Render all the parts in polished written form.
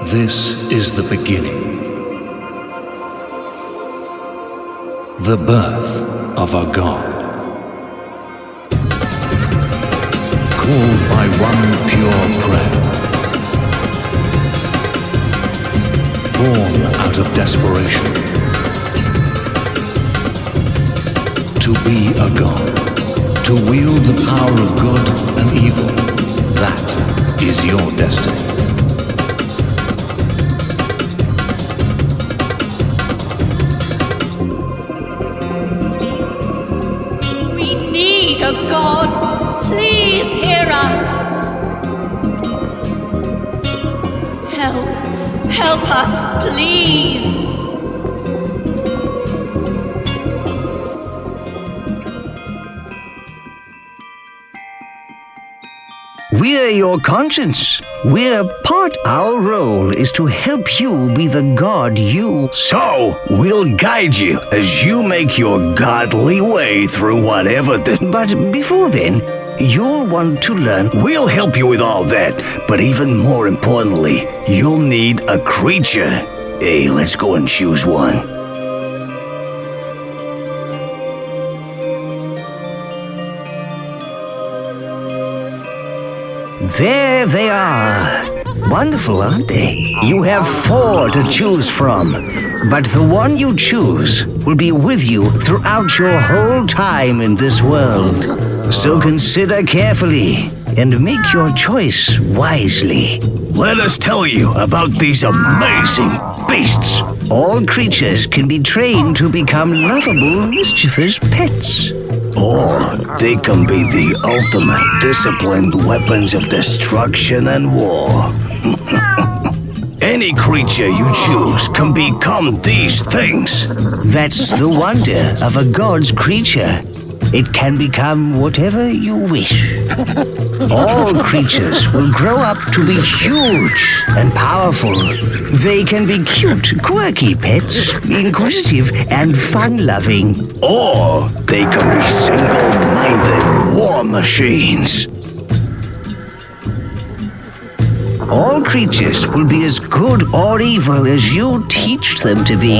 This is the beginning, the birth of a god, called by one pure prayer, born out of desperation, to be a god, to wield the power of good and evil. That is your destiny. A god, please hear us. Help us, please. We're your conscience. We're part. Our role is to help you be the god you... So, we'll guide you as you make your godly way through whatever the... But before then, you'll want to learn... We'll help you with all that, but even more importantly, you'll need a creature. Hey, let's go and choose one. There they are. Wonderful, aren't they? You have 4 to choose from, but the one you choose will be with you throughout your whole time in this world. So consider carefully and make your choice wisely. Let us tell you about these amazing beasts. All creatures can be trained to become lovable, mischievous pets. Or they can be the ultimate disciplined weapons of destruction and war. Any creature you choose can become these things. That's the wonder of a god's creature. It can become whatever you wish. All creatures will grow up to be huge and powerful. They can be cute, quirky pets, inquisitive and fun-loving. Or they can be single-minded war machines. All creatures will be as good or evil as you teach them to be.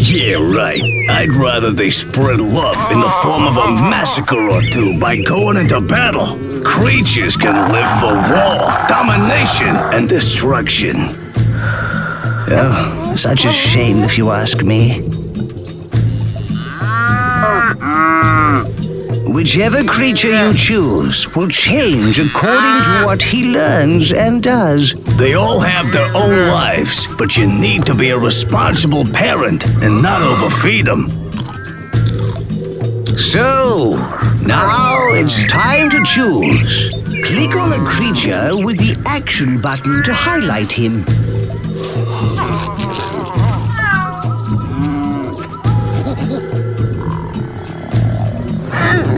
Yeah, right. I'd rather they spread love in the form of a massacre or two by going into battle. Creatures can live for war, domination, and destruction. Oh, such a shame if you ask me. Whichever creature you choose will change according to what he learns and does. They all have their own lives, but you need to be a responsible parent and not overfeed them. So, now it's time to choose. Click on a creature with the action button to highlight him.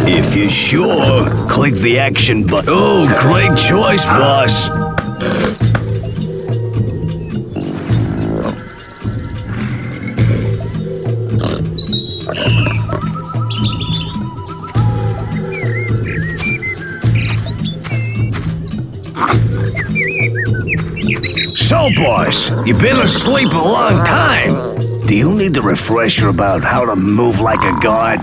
If you're sure, click the action button. Oh, great choice, boss. So, boss, you've been asleep a long time. Do you need a refresher about how to move like a god?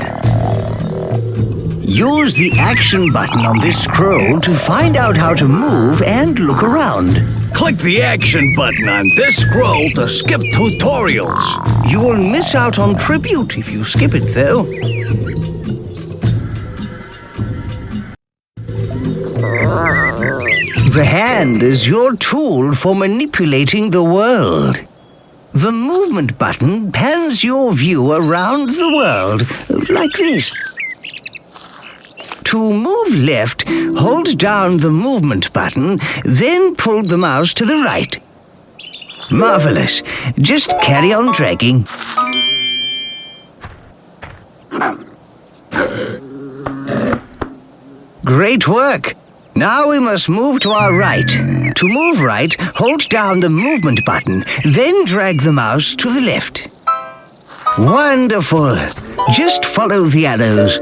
Use the action button on this scroll to find out how to move and look around. Click the action button on this scroll to skip tutorials. You will miss out on tribute if you skip it, though. The hand is your tool for manipulating the world. The movement button pans your view around the world, like this. To move left, hold down the movement button, then pull the mouse to the right. Marvelous. Just carry on dragging. Great work. Now we must move to our right. To move right, hold down the movement button, then drag the mouse to the left. Wonderful! Just follow the arrows.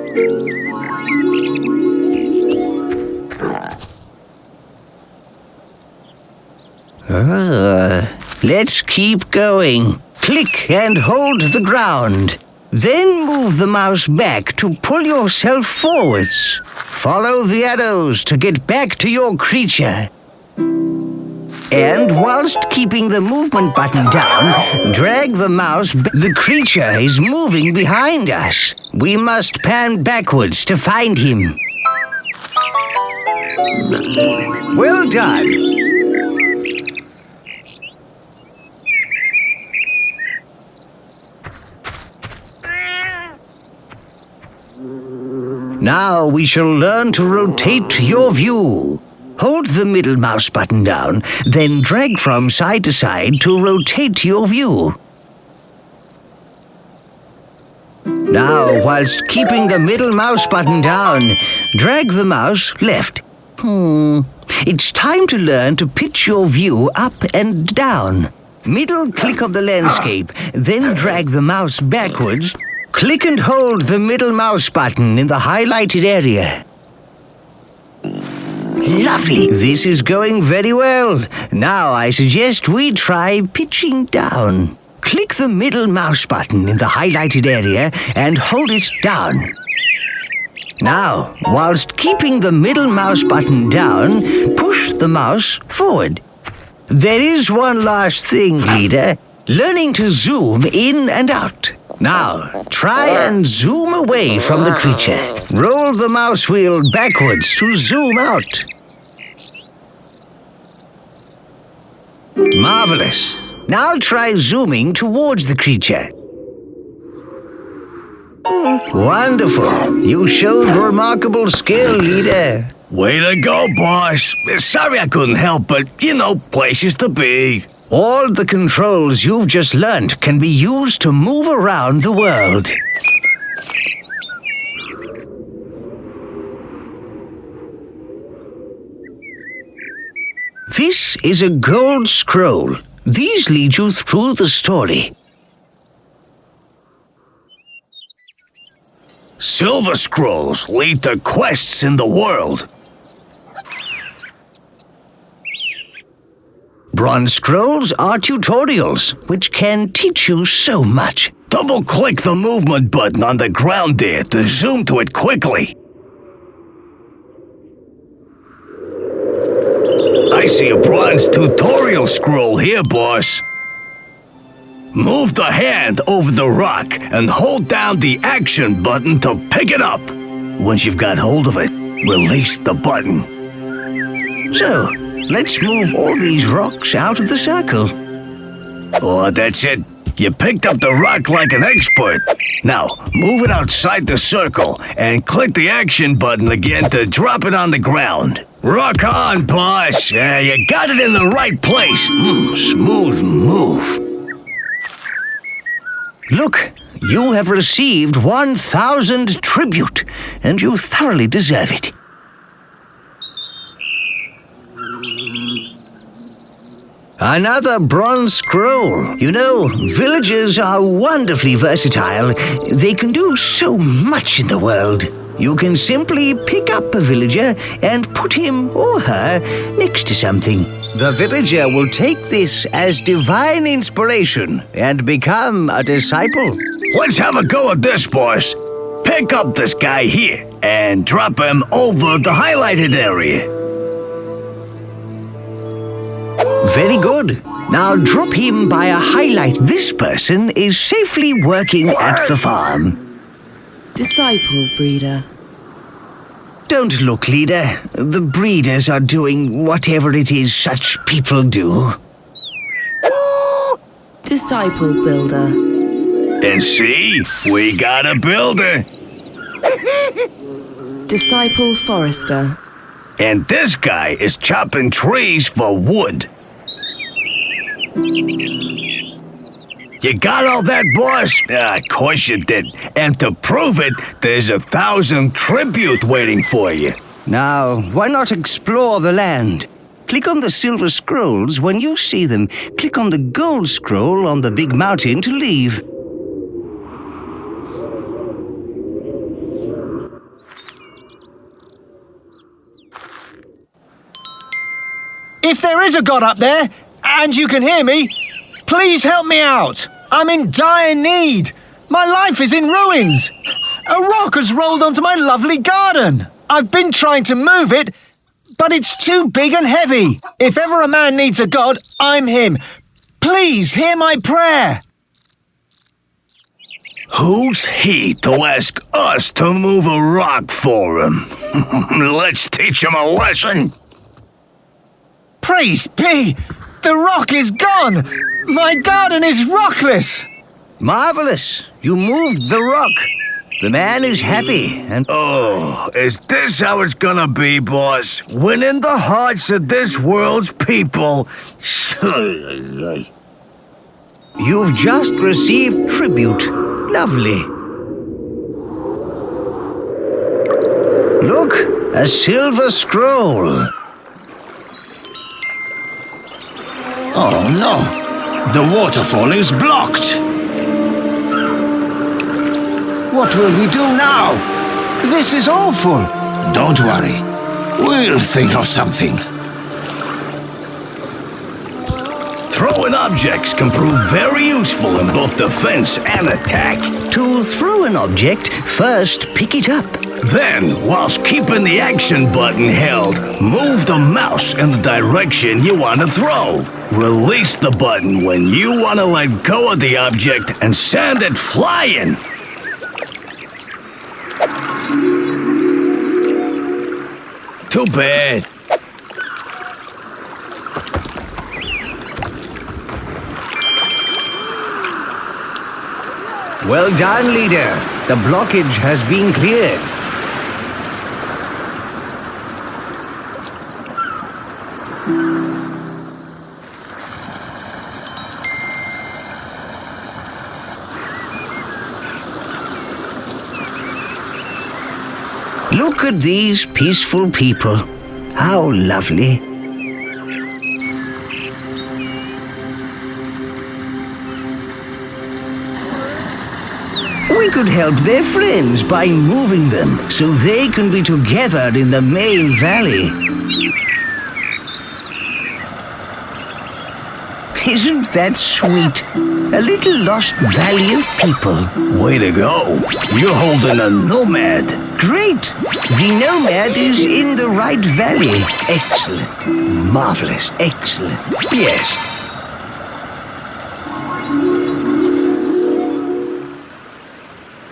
Let's keep going. Click and hold the ground. Then move the mouse back to pull yourself forwards. Follow the arrows to get back to your creature. And whilst keeping the movement button down, drag the mouse. The creature is moving behind us. We must pan backwards to find him. Well done. Now we shall learn to rotate your view. Hold the middle mouse button down, then drag from side to side to rotate your view. Now, whilst keeping the middle mouse button down, drag the mouse left. It's time to learn to pitch your view up and down. Middle click on the landscape, then drag the mouse backwards. Click and hold the middle mouse button in the highlighted area. Lovely! This is going very well. Now I suggest we try pitching down. Click the middle mouse button in the highlighted area and hold it down. Now, whilst keeping the middle mouse button down, push the mouse forward. There is one last thing, leader. Learning to zoom in and out. Now, try and zoom away from the creature. Roll the mouse wheel backwards to zoom out. Marvelous. Now try zooming towards the creature. Wonderful. You showed remarkable skill, leader. Way to go, boss. Sorry I couldn't help, but, places to be. All the controls you've just learned can be used to move around the world. This is a gold scroll. These lead you through the story. Silver scrolls lead to quests in the world. Bronze scrolls are tutorials, which can teach you so much. Double-click the movement button on the ground there to zoom to it quickly. I see a bronze tutorial scroll here, boss. Move the hand over the rock and hold down the action button to pick it up. Once you've got hold of it, release the button. So, let's move all these rocks out of the circle. Oh, that's it. You picked up the rock like an expert. Now, move it outside the circle and click the action button again to drop it on the ground. Rock on, boss. You got it in the right place. Smooth move. Look, you have received 1,000 tribute, and you thoroughly deserve it. Another bronze scroll. You know, villagers are wonderfully versatile. They can do so much in the world. You can simply pick up a villager and put him or her next to something. The villager will take this as divine inspiration and become a disciple. Let's have a go at this, boss. Pick up this guy here and drop him over the highlighted area. Very good. Now drop him by a highlight. This person is safely working at the farm. Disciple breeder. Don't look, leader. The breeders are doing whatever it is such people do. Disciple builder. And see, we got a builder. Disciple forester. And this guy is chopping trees for wood. You got all that, boss? Of course you did. And to prove it, there's 1,000 tribute waiting for you. Now, why not explore the land? Click on the silver scrolls when you see them. Click on the gold scroll on the big mountain to leave. If there is a God up there, and you can hear me, please help me out. I'm in dire need. My life is in ruins. A rock has rolled onto my lovely garden. I've been trying to move it, but it's too big and heavy. If ever a man needs a God, I'm him. Please hear my prayer. Who's he to ask us to move a rock for him? Let's teach him a lesson. Praise be! The rock is gone! My garden is rockless! Marvelous! You moved the rock. The man is happy and... Oh, is this how it's gonna be, boss? Winning the hearts of this world's people. You've just received tribute. Lovely. Look, a silver scroll. Oh no! The waterfall is blocked! What will we do now? This is awful. Don't worry. We'll think of something. Throwing objects can prove very useful in both defense and attack. To throw an object, first pick it up. Then, whilst keeping the action button held, move the mouse in the direction you want to throw. Release the button when you want to let go of the object and send it flying. Too bad. Well done, leader. The blockage has been cleared. Look at these peaceful people. How lovely. We could help their friends by moving them so they can be together in the main valley. Isn't that sweet? A little lost valley of people. Way to go. You're holding a nomad. Great! The nomad is in the right valley. Excellent. Marvelous. Excellent. Yes.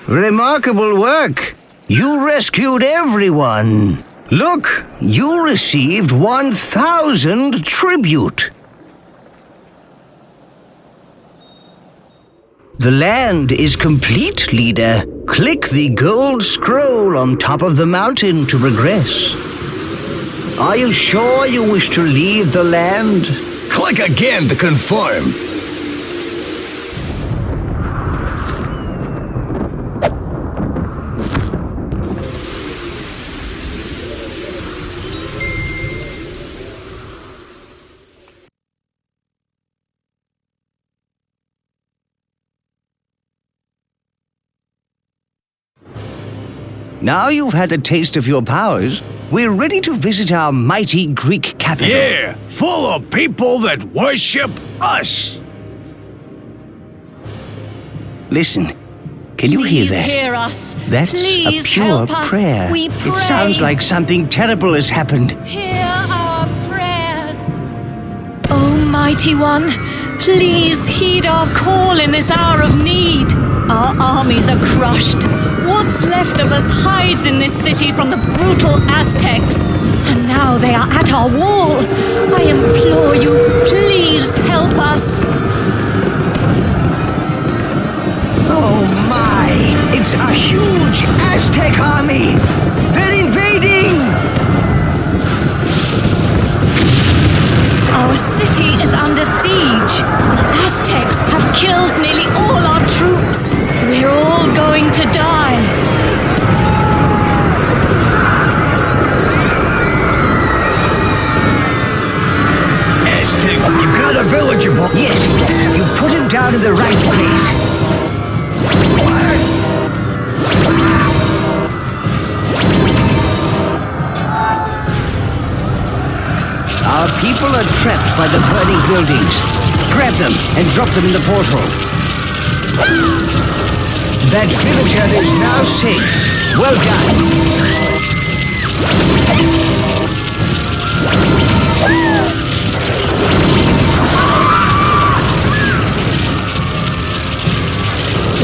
Remarkable work. You rescued everyone. Look, you received 1,000 tribute. The land is complete, leader. Click the gold scroll on top of the mountain to progress. Are you sure you wish to leave the land? Click again to confirm. Now you've had a taste of your powers, we're ready to visit our mighty Greek capital. Yeah, full of people that worship us. Listen, can you hear Please that? hear us. That's Please a pure help us. prayer. We pray. It sounds like something terrible has happened. Hear our prayers. Almighty One, please heed our call in this hour of need. Our armies are crushed. What's left of us hides in this city from the brutal Aztecs. And now they are at our walls. I implore you, please help us. Oh my! It's a huge Aztec army! They're invading! Our city is under siege. The Aztecs have killed nearly all our troops. We're all going to die. Aztec, you've got a villager. Yes, you put him down in the right place. are trapped by the burning buildings. Grab them and drop them in the portal. That villager is now safe. Well done.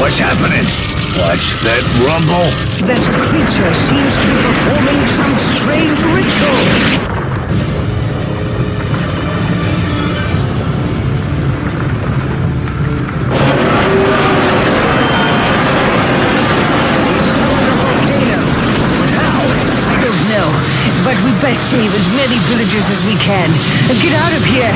What's happening? What's that rumble? That creature seems to be performing some strange ritual. But we'd best save as many villagers as we can and get out of here.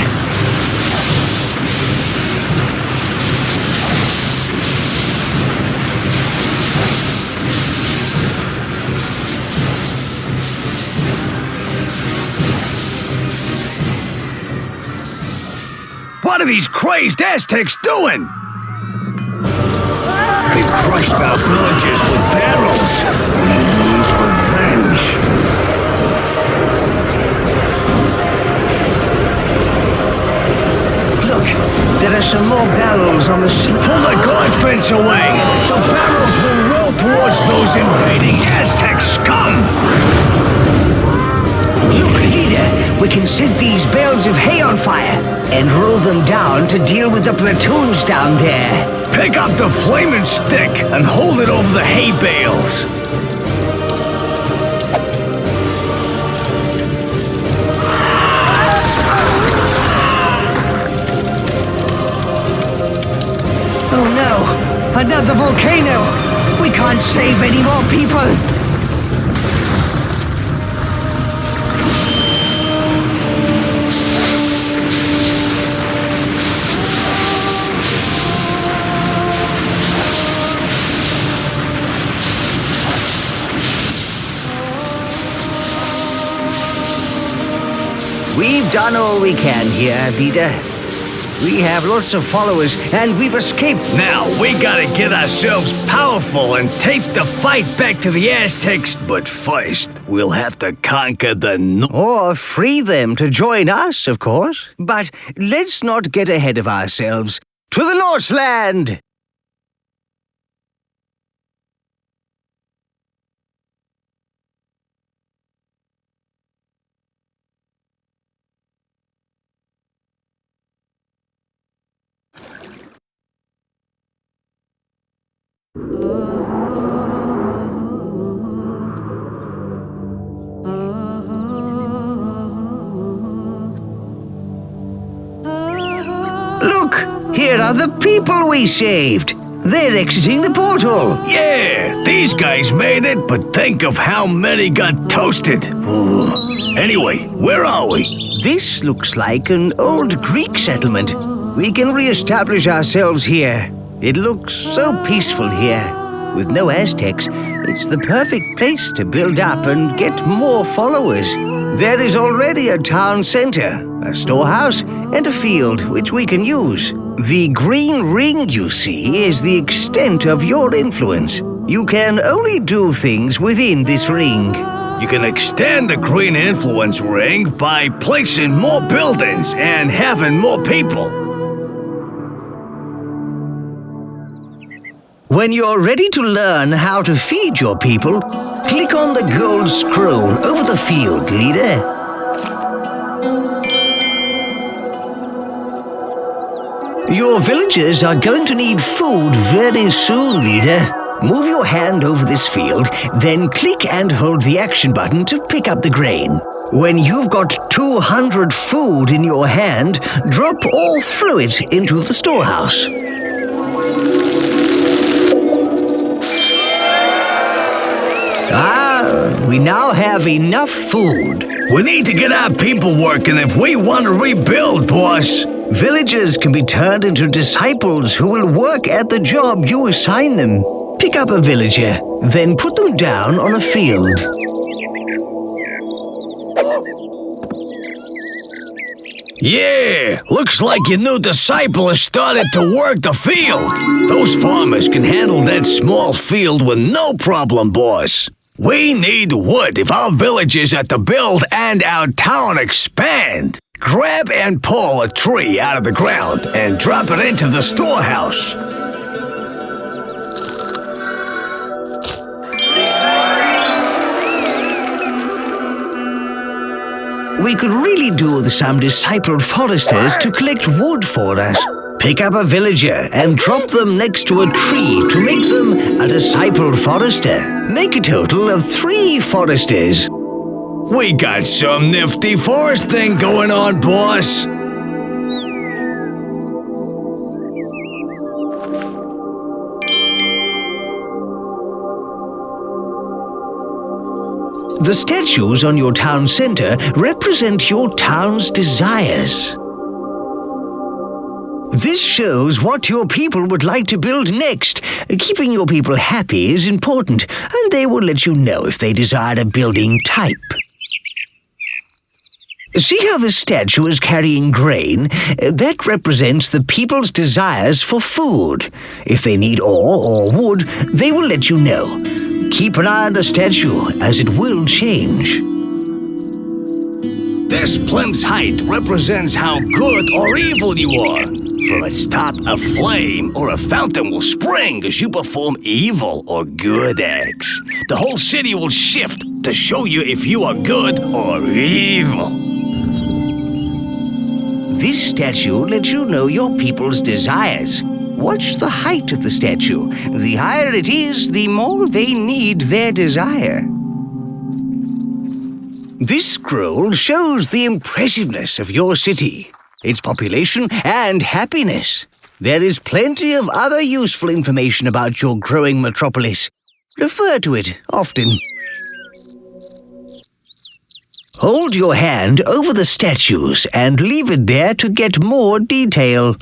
What are these crazed Aztecs doing? They crushed our villagers with barrels. We need revenge. There are some more barrels on the Pull the guard fence away! The barrels will roll towards those invading Aztec scum! Look, leader, we can set these bales of hay on fire and roll them down to deal with the platoons down there. Pick up the flaming stick and hold it over the hay bales. Oh no! Another volcano! We can't save any more people! We've done all we can here, leader. We have lots of followers, and we've escaped. Now, we gotta get ourselves powerful and take the fight back to the Aztecs. But first, we'll have to conquer the Or free them to join us, of course. But let's not get ahead of ourselves. To the Northland! Look! Here are the people we saved! They're exiting the portal! Yeah, these guys made it, but think of how many got toasted. Ooh. Anyway, where are we? This looks like an old Greek settlement. We can re-establish ourselves here. It looks so peaceful here. With no Aztecs, it's the perfect place to build up and get more followers. There is already a town center, a storehouse, and a field which we can use. The green ring you see is the extent of your influence. You can only do things within this ring. You can extend the green influence ring by placing more buildings and having more people. When you're ready to learn how to feed your people, click on the gold scroll over the field, leader. Your villagers are going to need food very soon, leader. Move your hand over this field, then click and hold the action button to pick up the grain. When you've got 200 food in your hand, drop all through it into the storehouse. We now have enough food. We need to get our people working if we want to rebuild, boss. Villagers can be turned into disciples who will work at the job you assign them. Pick up a villager, then put them down on a field. Yeah, looks like your new disciple has started to work the field. Those farmers can handle that small field with no problem, boss. We need wood if our villages are to build and our town expand. Grab and pull a tree out of the ground and drop it into the storehouse. We could really do with some discipled foresters to collect wood for us. Pick up a villager and drop them next to a tree to make them a discipled forester. Make a total of 3 foresters. We got some nifty forest thing going on, boss. The statues on your town center represent your town's desires. This shows what your people would like to build next. Keeping your people happy is important, and they will let you know if they desire a building type. See how the statue is carrying grain? That represents the people's desires for food. If they need ore or wood, they will let you know. Keep an eye on the statue, as it will change. This plinth's height represents how good or evil you are. From its top, a flame or a fountain will spring as you perform evil or good acts. The whole city will shift to show you if you are good or evil. This statue lets you know your people's desires. Watch the height of the statue. The higher it is, the more they need their desire. This scroll shows the impressiveness of your city, its population and happiness. There is plenty of other useful information about your growing metropolis. Refer to it often. Hold your hand over the statues and leave it there to get more detail.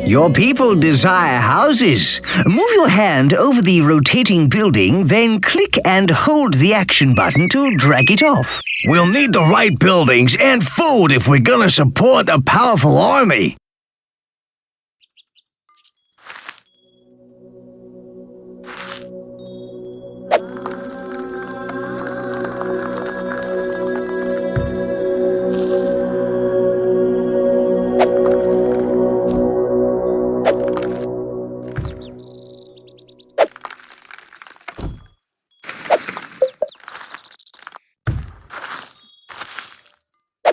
Your people desire houses. Move your hand over the rotating building, then click and hold the action button to drag it off. We'll need the right buildings and food if we're gonna support a powerful army.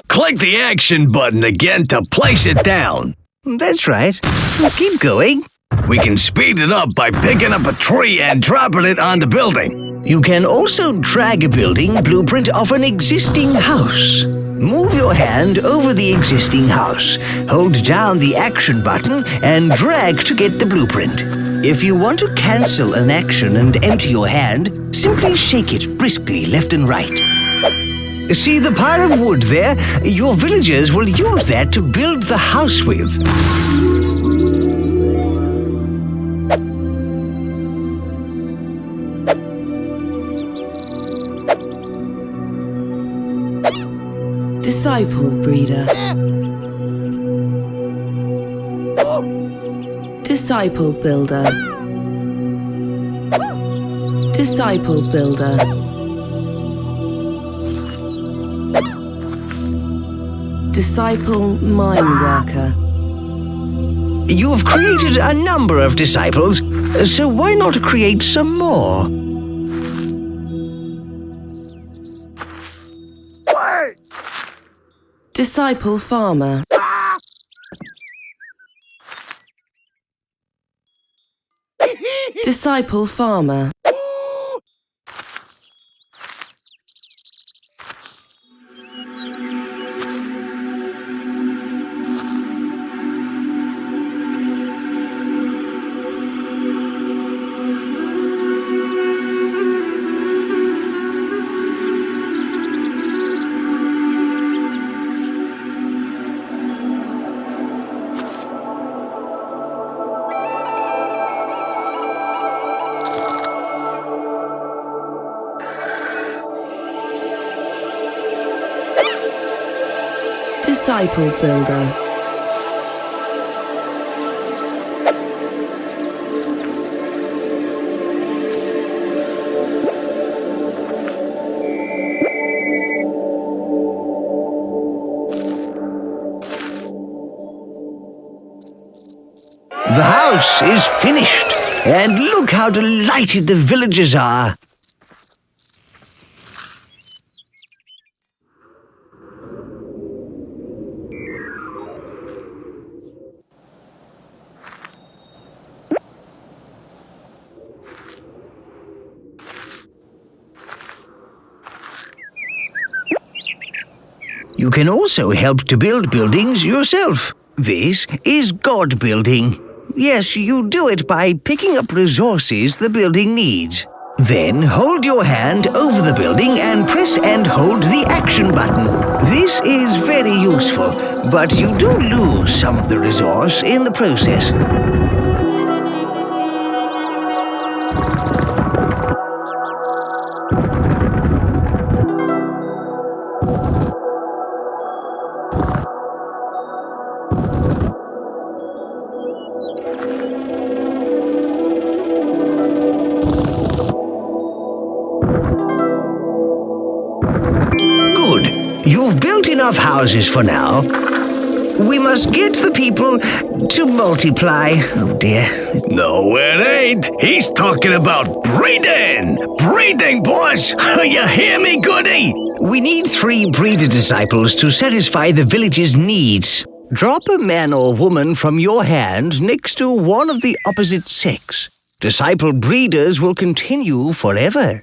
Click the action button again to place it down. That's right. Keep going. We can speed it up by picking up a tree and dropping it on the building. You can also drag a building blueprint of an existing house. Move your hand over the existing house. Hold down the action button and drag to get the blueprint. If you want to cancel an action and empty your hand, simply shake it briskly left and right. See the pile of wood there? Your villagers will use that to build the house with. Disciple breeder. Disciple builder. Disciple builder. Disciple mine worker. You have created a number of disciples, so why not create some more? Disciple farmer. Disciple farmer. Disciple builder. The house is finished, and look how delighted the villagers are. You can also help to build buildings yourself. This is God building. Yes, you do it by picking up resources the building needs. Then hold your hand over the building and press and hold the action button. This is very useful, but you do lose some of the resource in the process. You've built enough houses for now. We must get the people to multiply. Oh dear. No, it ain't. He's talking about breeding. Breeding, boss. You hear me, goody? We need 3 breeder disciples to satisfy the village's needs. Drop a man or woman from your hand next to one of the opposite sex. Disciple breeders will continue forever.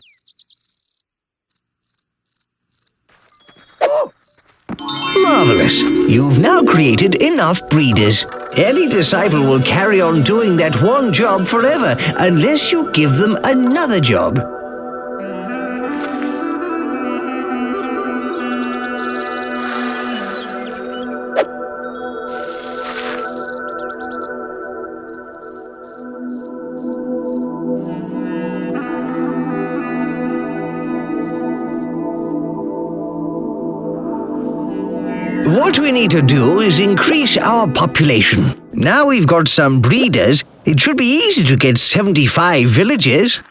Marvelous! You've now created enough breeders. Any disciple will carry on doing that one job forever unless you give them another job. What we need to do is increase our population. Now we've got some breeders, it should be easy to get 75 villages.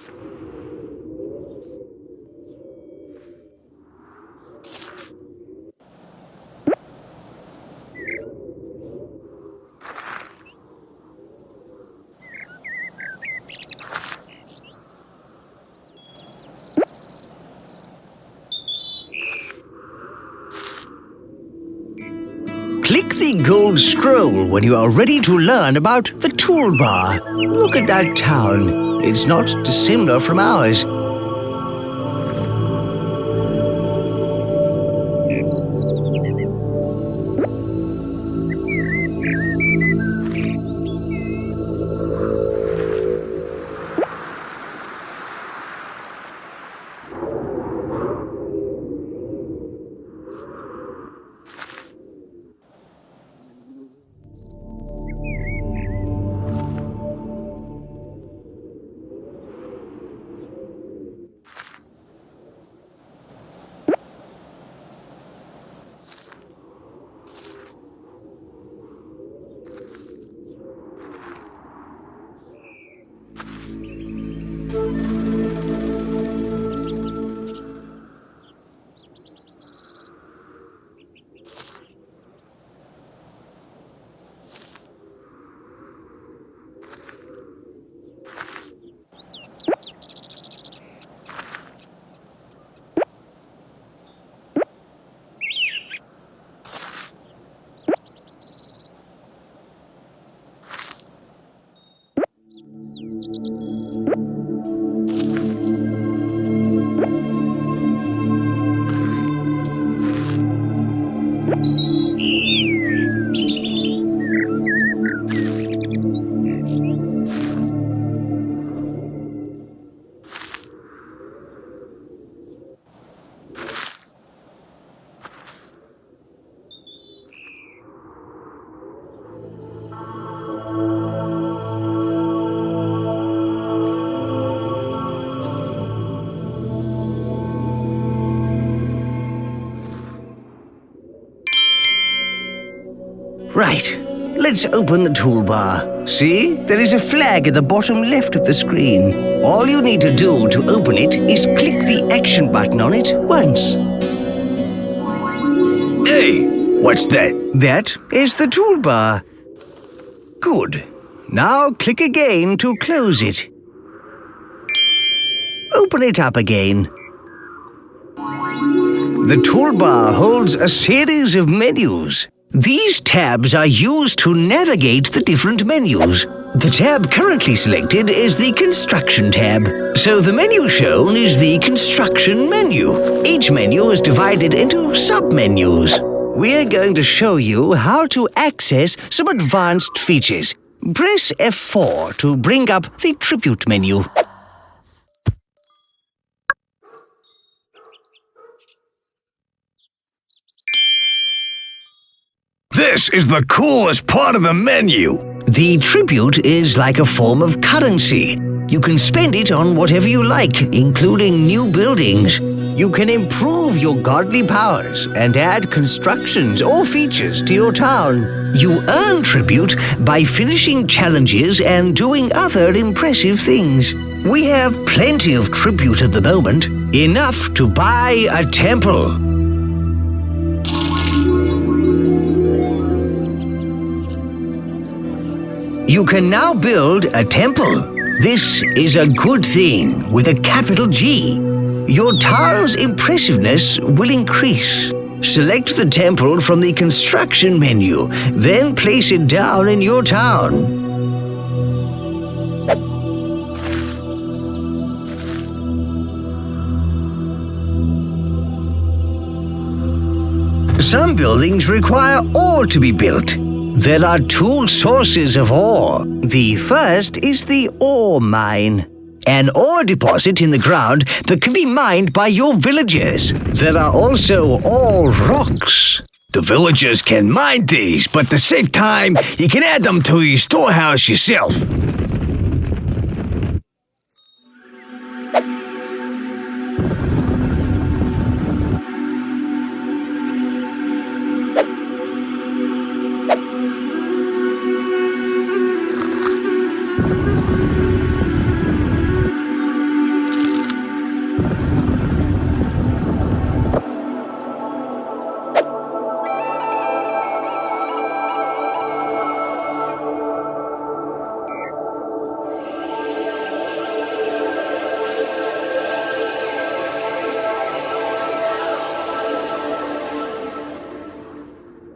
Click the gold scroll when you are ready to learn about the toolbar. Look at that town. It's not dissimilar from ours. Right. Let's open the toolbar. See, there is a flag at the bottom left of the screen. All you need to do to open it is click the action button on it once. Hey, what's that? That is the toolbar. Good. Now click again to close it. Open it up again. The toolbar holds a series of menus. These tabs are used to navigate the different menus. The tab currently selected is the Construction tab, so the menu shown is the Construction menu. Each menu is divided into sub-menus. We're going to show you how to access some advanced features. Press F4 to bring up the Tribute menu. This is the coolest part of the menu. The tribute is like a form of currency. You can spend it on whatever you like, including new buildings. You can improve your godly powers and add constructions or features to your town. You earn tribute by finishing challenges and doing other impressive things. We have plenty of tribute at the moment, enough to buy a temple. You can now build a temple. This is a good thing with a capital G. Your town's impressiveness will increase. Select the temple from the Construction menu, then place it down in your town. Some buildings require ore to be built. There are two sources of ore. The first is the ore mine, an ore deposit in the ground that can be mined by your villagers. There are also ore rocks. The villagers can mine these, but to save time, you can add them to your storehouse yourself.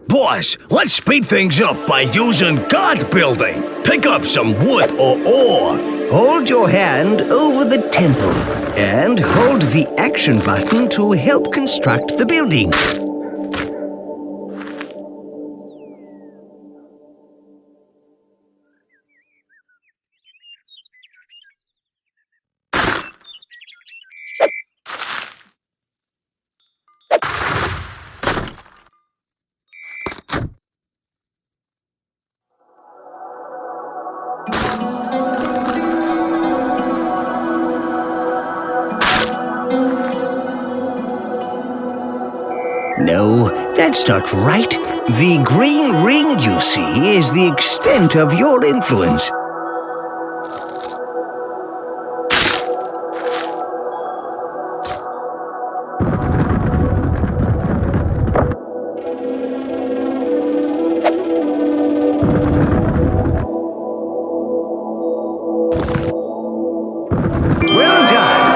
Boss, let's speed things up by using guard building. Pick up some wood or ore. Hold your hand over the temple and hold the action button to help construct the building. No, that's not right. The green ring you see is the extent of your influence. Well done.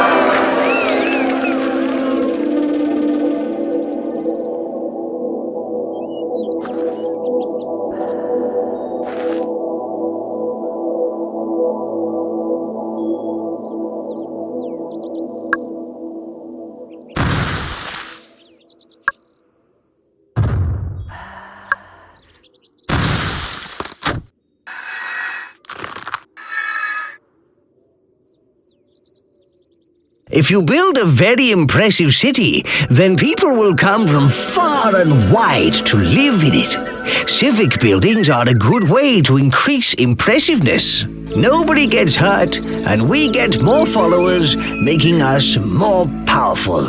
If you build a very impressive city, then people will come from far and wide to live in it. Civic buildings are a good way to increase impressiveness. Nobody gets hurt, and we get more followers, making us more powerful.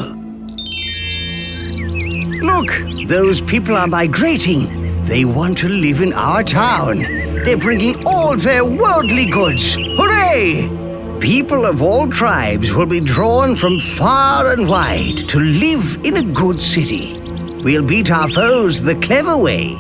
Look, those people are migrating. They want to live in our town. They're bringing all their worldly goods. Hooray! People of all tribes will be drawn from far and wide to live in a good city. We'll beat our foes the clever way.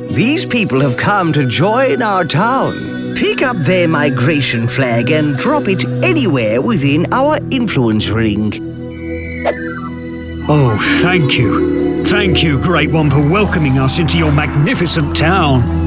These people have come to join our town. Pick up their migration flag and drop it anywhere within our influence ring. Oh, thank you. Thank you, Great One, for welcoming us into your magnificent town.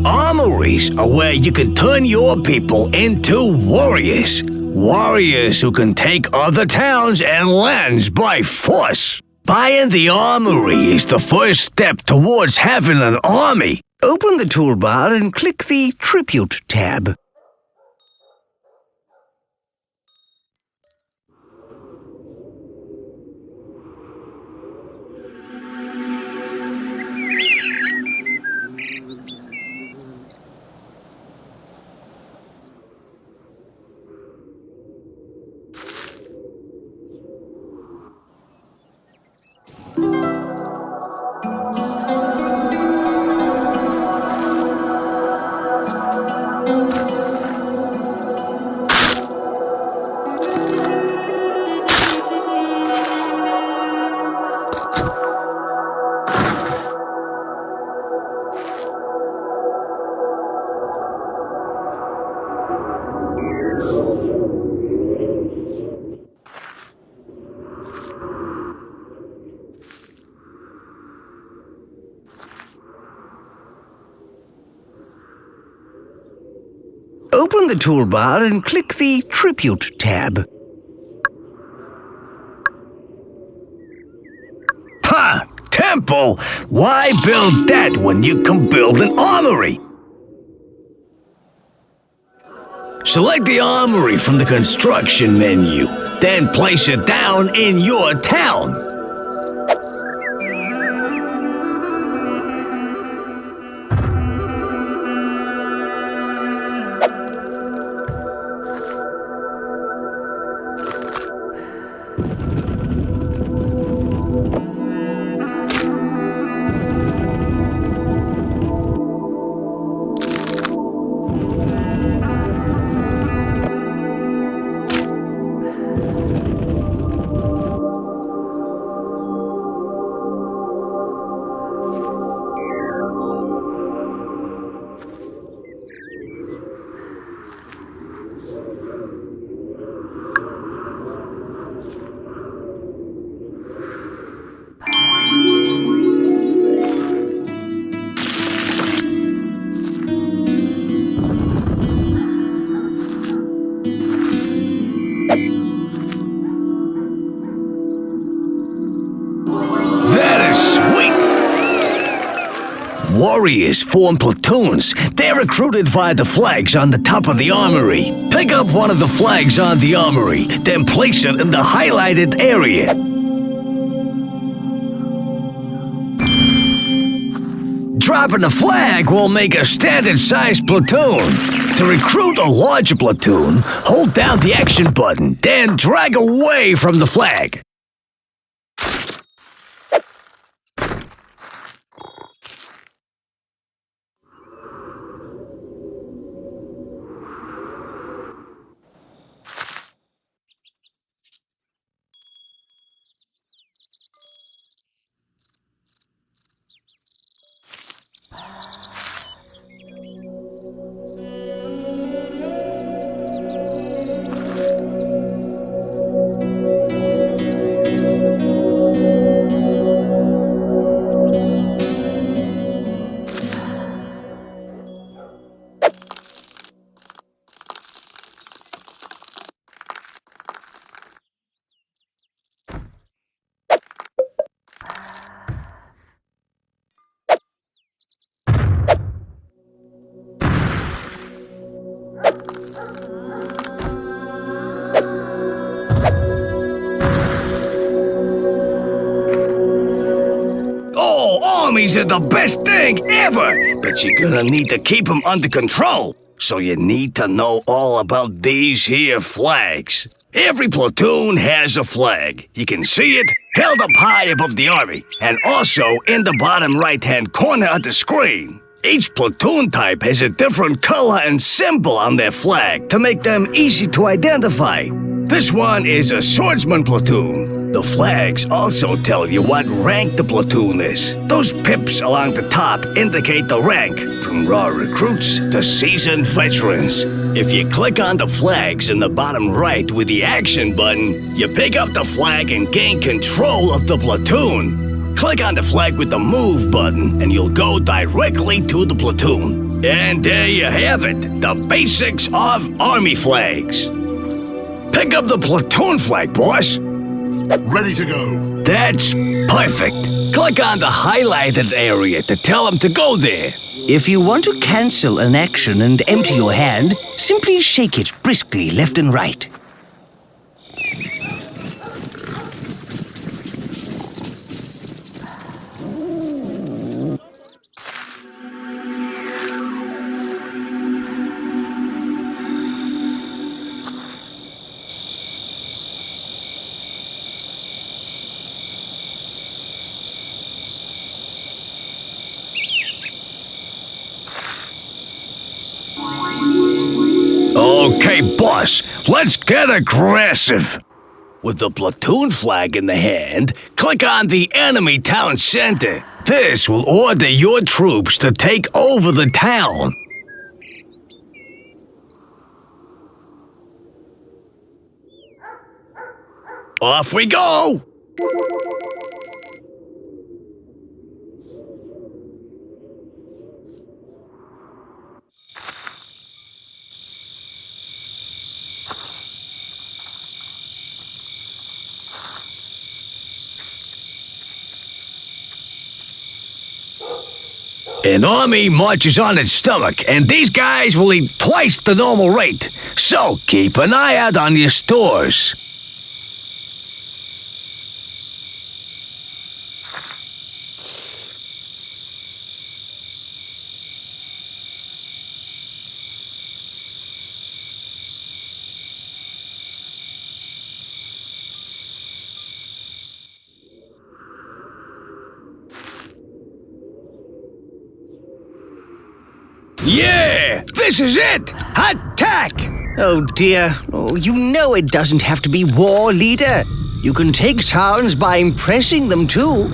Armories are where you can turn your people into warriors. Warriors who can take other towns and lands by force. Buying the armory is the first step towards having an army. Open the toolbar and click the Tribute tab. Open the toolbar and click the Tribute tab. Ha! Temple! Why build that when you can build an armory? Select the armory from the construction menu, then place it down in your town. Warriors form platoons. They're recruited via the flags on the top of the armory. Pick up one of the flags on the armory, then place it in the highlighted area. Dropping a flag will make a standard-sized platoon. To recruit a larger platoon, hold down the action button, then drag away from the flag. Armies are the best thing ever, but you're gonna need to keep them under control. So you need to know all about these here flags. Every platoon has a flag. You can see it held up high above the army, and also in the bottom right-hand corner of the screen. Each platoon type has a different color and symbol on their flag to make them easy to identify. This one is a swordsman platoon. The flags also tell you what rank the platoon is. Those pips along the top indicate the rank, from raw recruits to seasoned veterans. If you click on the flags in the bottom right with the action button, you pick up the flag and gain control of the platoon. Click on the flag with the move button and you'll go directly to the platoon. And there you have it, the basics of army flags. Pick up the platoon flag, boss. Ready to go. That's perfect. Click on the highlighted area to tell them to go there. If you want to cancel an action and empty your hand, simply shake it briskly left and right. Okay, boss, let's get aggressive. With the platoon flag in the hand, click on the enemy town center. This will order your troops to take over the town. Off we go! An army marches on its stomach, and these guys will eat twice the normal rate. So keep an eye out on your stores. Yeah! This is it! Attack! Oh dear. Oh, you know it doesn't have to be war, leader. You can take towns by impressing them too.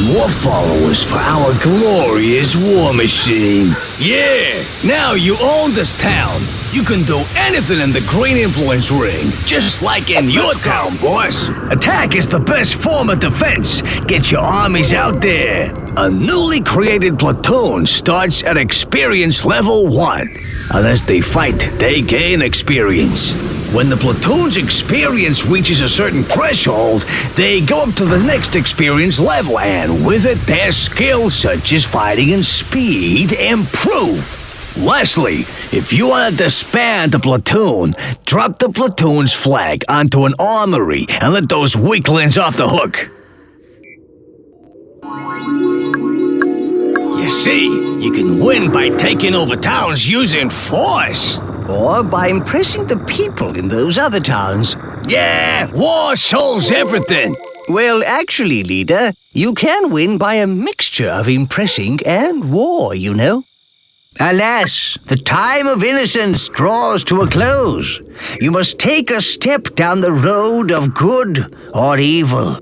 More followers for our glorious war machine. Yeah, now you own this town. You can do anything in the Green Influence Ring, just like in your town, boss. Attack is the best form of defense. Get your armies out there. A newly created platoon starts at experience level 1. Unless they fight, they gain experience. When the platoon's experience reaches a certain threshold, they go up to the next experience level, and with it, their skills such as fighting and speed improve. Lastly, if you want to disband the platoon, drop the platoon's flag onto an armory and let those weaklings off the hook. You see, you can win by taking over towns using force. Or by impressing the people in those other towns. Yeah, war solves everything. Well, actually, leader, you can win by a mixture of impressing and war, you know. Alas, the time of innocence draws to a close. You must take a step down the road of good or evil.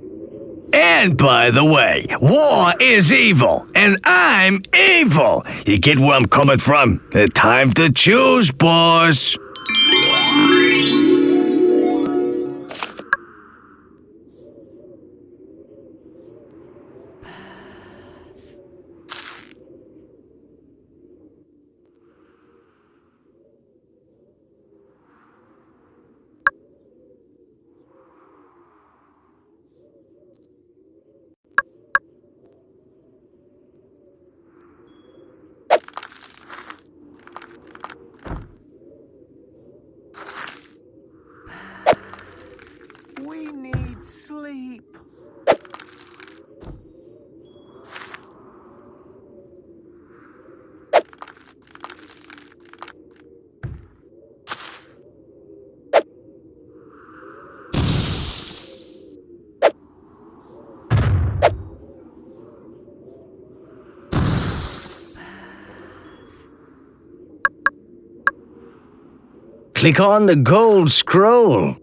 And by the way, war is evil, and I'm evil. You get where I'm coming from? Time to choose, boss. click on the gold scroll.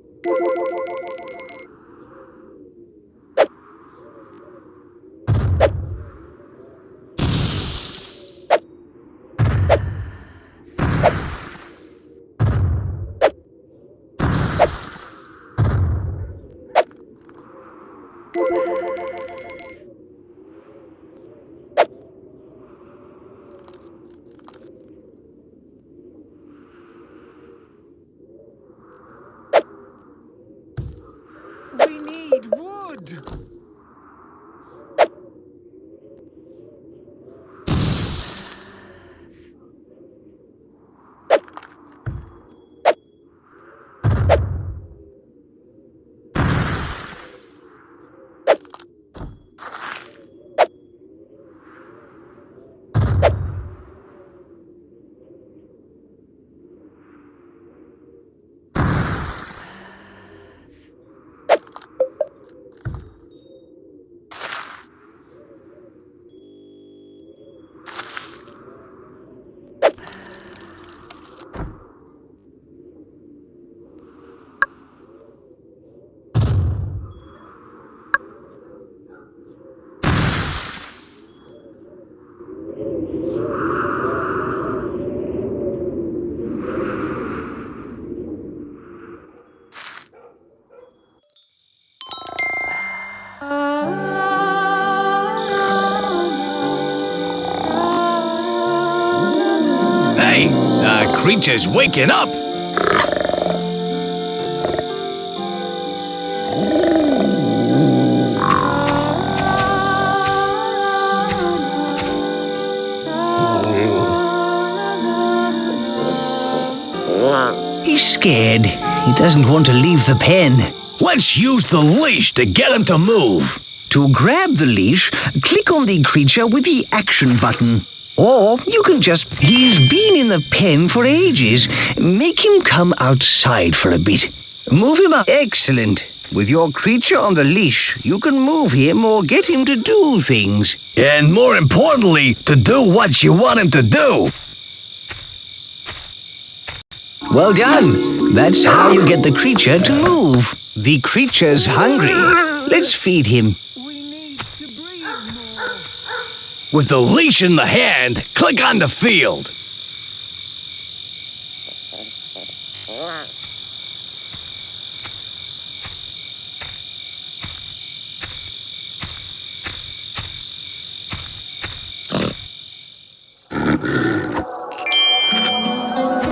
We need wood. Hey, the creature's waking up! He's scared. He doesn't want to leave the pen. Let's use the leash to get him to move. To grab the leash, click on the creature with the action button. Or you can just... He's been in the pen for ages. Make him come outside for a bit. Move him up. Excellent. With your creature on the leash, you can move him or get him to do things. And more importantly, to do what you want him to do. Well done. That's how you get the creature to move. The creature's hungry. Let's feed him. With the leash in the hand, click on the field.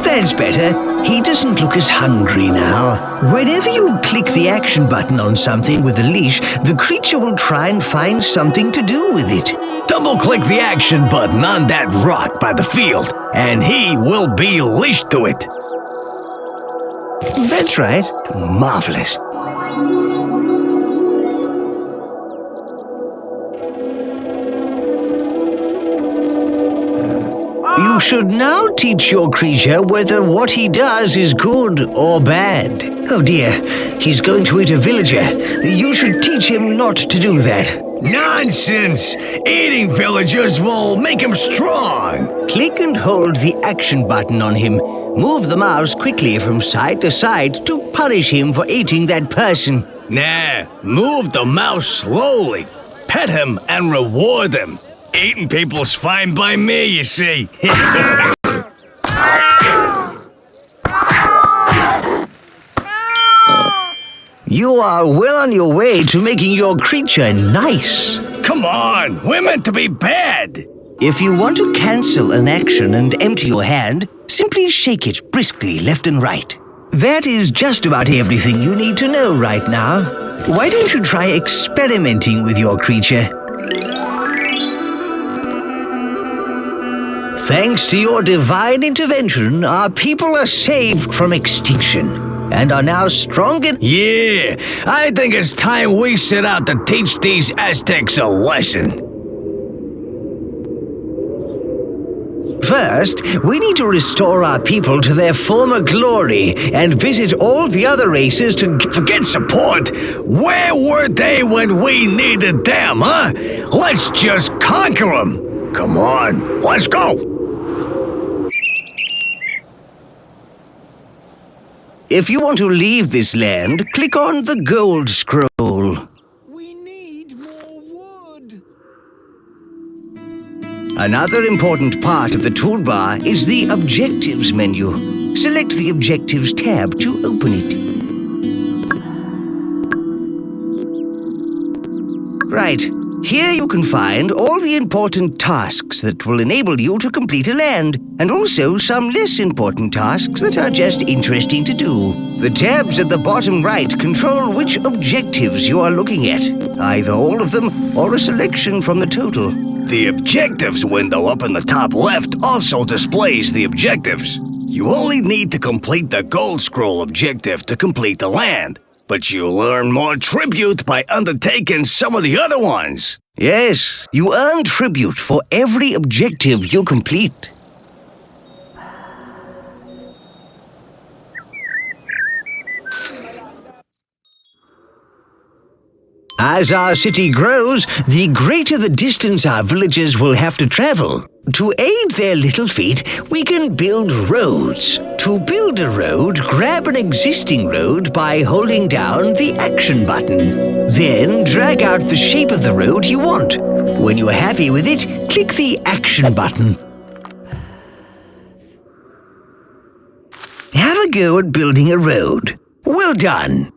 That's better. He doesn't look as hungry now. Whenever you click the action button on something with the leash, the creature will try and find something to do with it. Double-click the action button on that rock by the field, and he will be leashed to it. That's right. Marvelous. You should now teach your creature whether what he does is good or bad. Oh dear, he's going to eat a villager. You should teach him not to do that. Nonsense! Eating villagers will make him strong. Click and hold the action button on him. Move the mouse quickly from side to side to punish him for eating that person. Nah, move the mouse slowly. Pet him and reward him. Eating people's fine by me, you see. You are well on your way to making your creature nice. Come on, we're meant to be bad. If you want to cancel an action and empty your hand, simply shake it briskly left and right. That is just about everything you need to know right now. Why don't you try experimenting with your creature? Thanks to your divine intervention, our people are saved from extinction and are now strong and... Yeah, I think it's time we set out to teach these Aztecs a lesson. First, we need to restore our people to their former glory and visit all the other races to... Forget support. Where were they when we needed them, huh? Let's just conquer them. Come on, let's go. If you want to leave this land, click on the gold scroll. We need more wood. Another important part of the toolbar is the Objectives menu. Select the Objectives tab to open it. Right. Here you can find all the important tasks that will enable you to complete a land, and also some less important tasks that are just interesting to do. The tabs at the bottom right control which objectives you are looking at, either all of them or a selection from the total. The Objectives window up in the top left also displays the objectives. You only need to complete the Gold Scroll objective to complete the land, but you'll earn more tribute by undertaking some of the other ones. Yes, you earn tribute for every objective you complete. As our city grows, the greater the distance our villagers will have to travel. To aid their little feet, we can build roads. To build a road, grab an existing road by holding down the Action button. Then drag out the shape of the road you want. When you are happy with it, click the Action button. Have a go at building a road. Well done.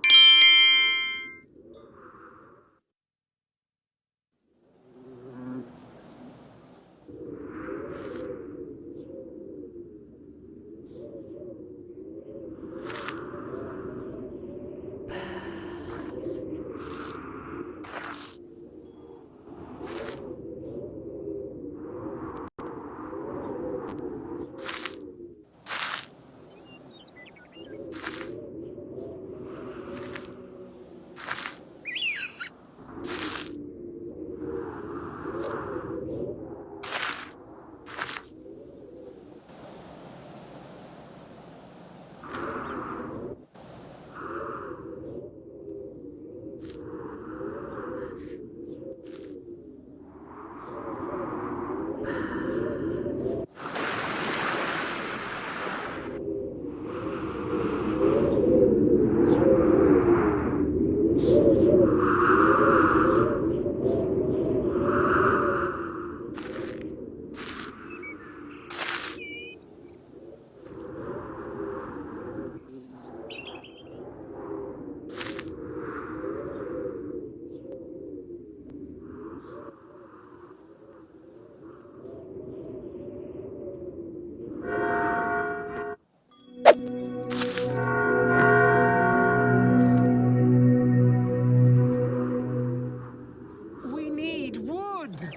We need wood.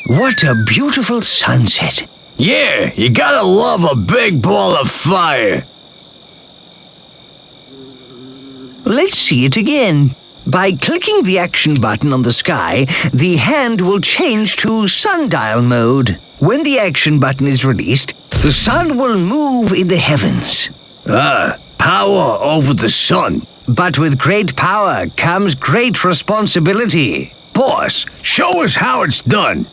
What a beautiful sunset. Yeah, you gotta love a big ball of fire. Let's see it again. By clicking the action button on the sky, the hand will change to sundial mode. When the action button is released, the sun will move in the heavens. Power over the sun. But with great power comes great responsibility. Boss, show us how it's done.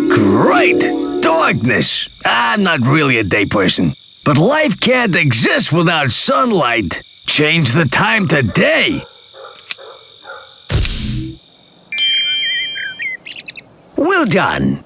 Great! Darkness! I'm not really a day person. But life can't exist without sunlight. Change the time to day. Well done.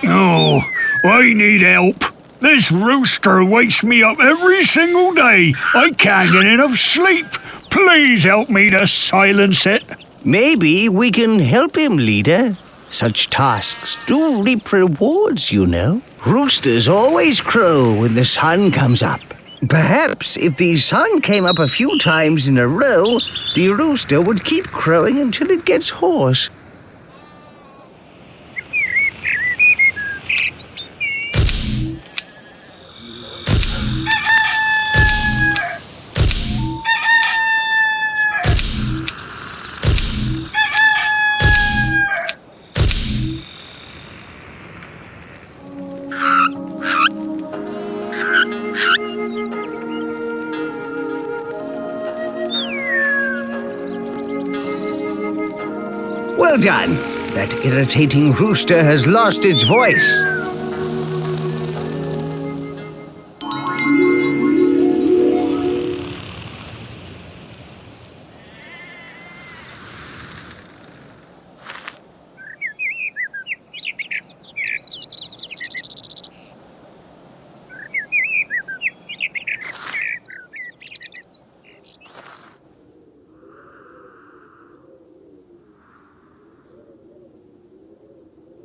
Oh, I need help. This rooster wakes me up every single day. I can't get enough sleep. Please help me to silence it. Maybe we can help him, leader. Such tasks do reap rewards, you know. Roosters always crow when the sun comes up. Perhaps if the sun came up a few times in a row, the rooster would keep crowing until it gets hoarse. Well done. That irritating rooster has lost its voice.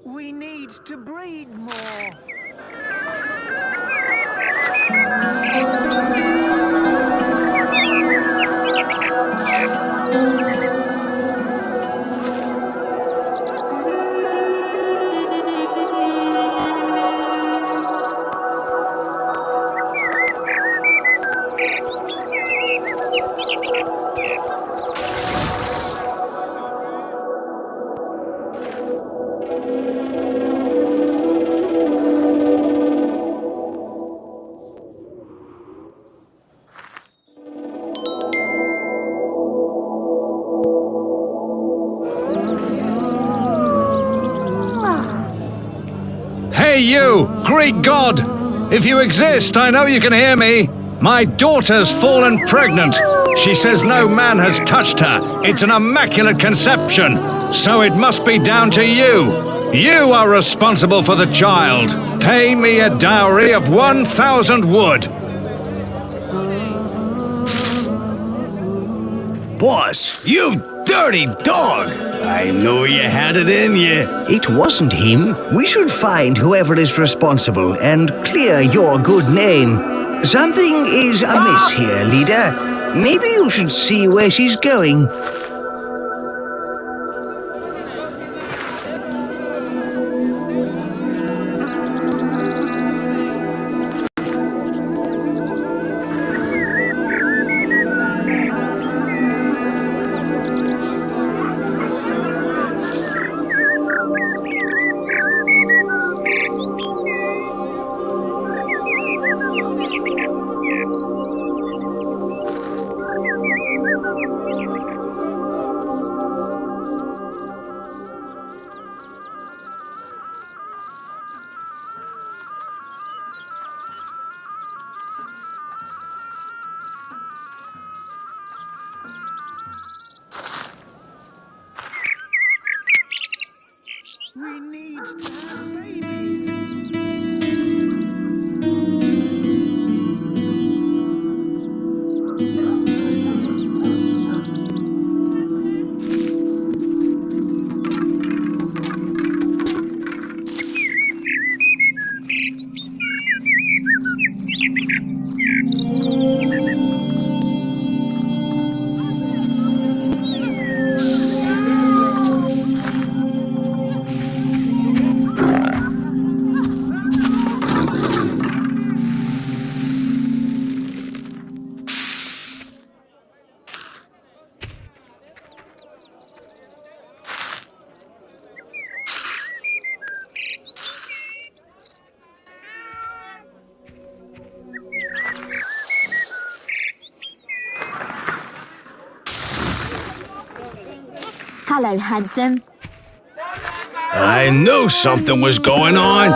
We need to breed more. Hey you, Greek god! If you exist, I know you can hear me. My daughter's fallen pregnant. She says no man has touched her. It's an immaculate conception. So it must be down to you. You are responsible for the child. Pay me a dowry of 1,000 wood. Boss, you dirty dog! I knew you had it in you. It wasn't him. We should find whoever is responsible and clear your good name. Something is amiss here, leader. Maybe you should see where she's going. Hello, handsome. I knew something was going on.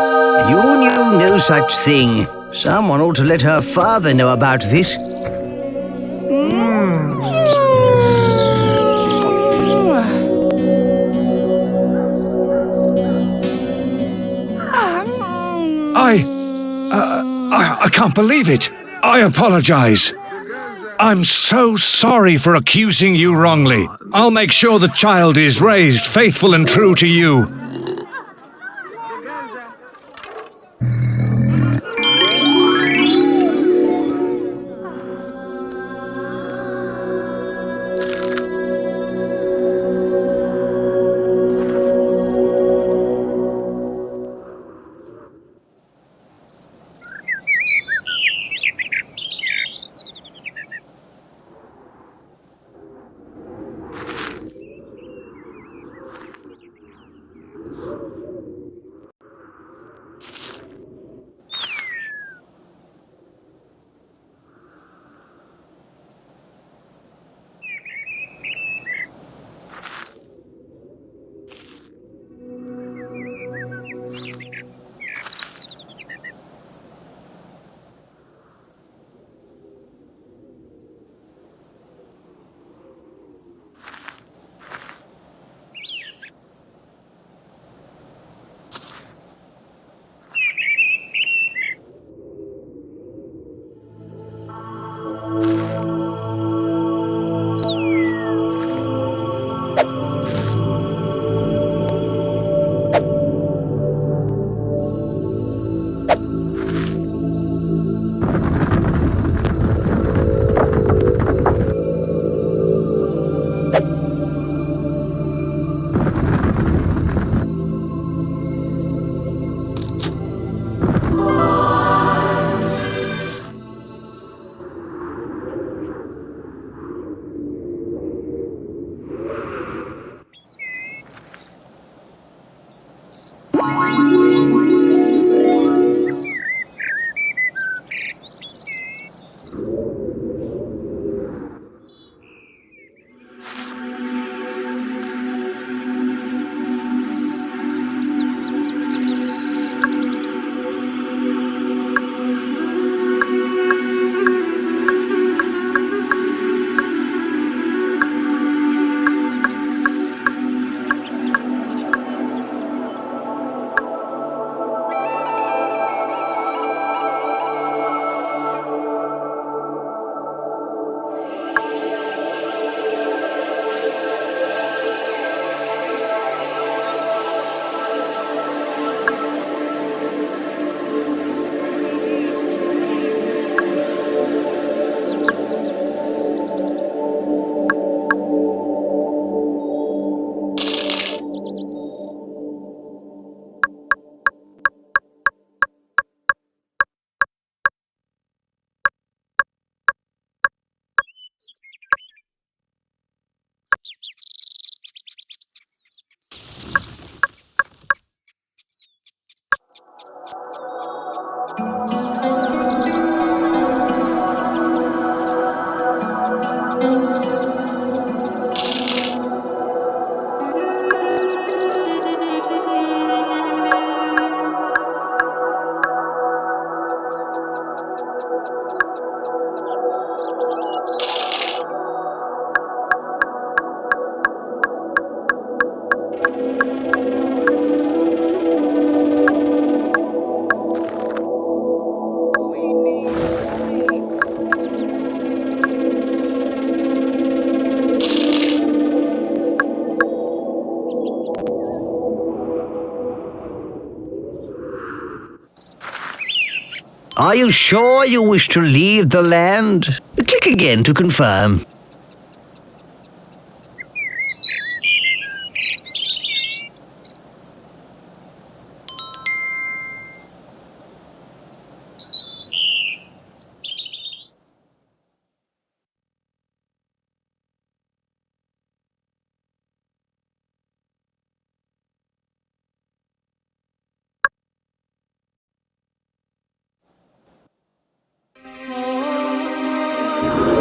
You knew no such thing. Someone ought to let her father know about this. I can't believe it. I apologize. I'm so sorry for accusing you wrongly. I'll make sure the child is raised faithful and true to you. Are you sure you wish to leave the land? Click again to confirm.